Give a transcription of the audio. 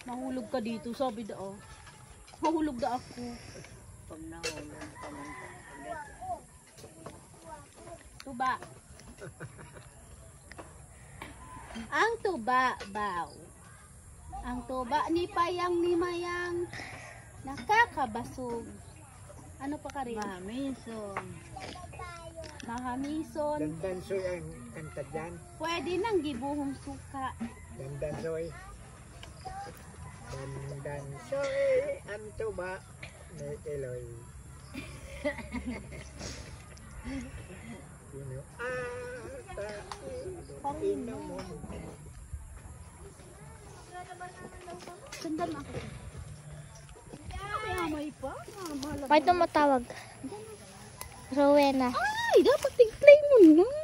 Mahulog ka dito, sabi daw. Mahulog da ako. Pag nahulog ka man. Tuba. Ang tuba, baw. Ang tuba ni Payang ni Mayang nakakabasog. Ano pa ka rin? Mahamison. Mahamison. Dandansoy ang kanta dyan. Pwede nang gibuhong suka. Dandansoy. Dandansoy ang tuba ni Eloy. Sino ata inomon. Sundan ako. May pa. Bakit na matawag? Rowena. Ay, dapat tig-play mo na.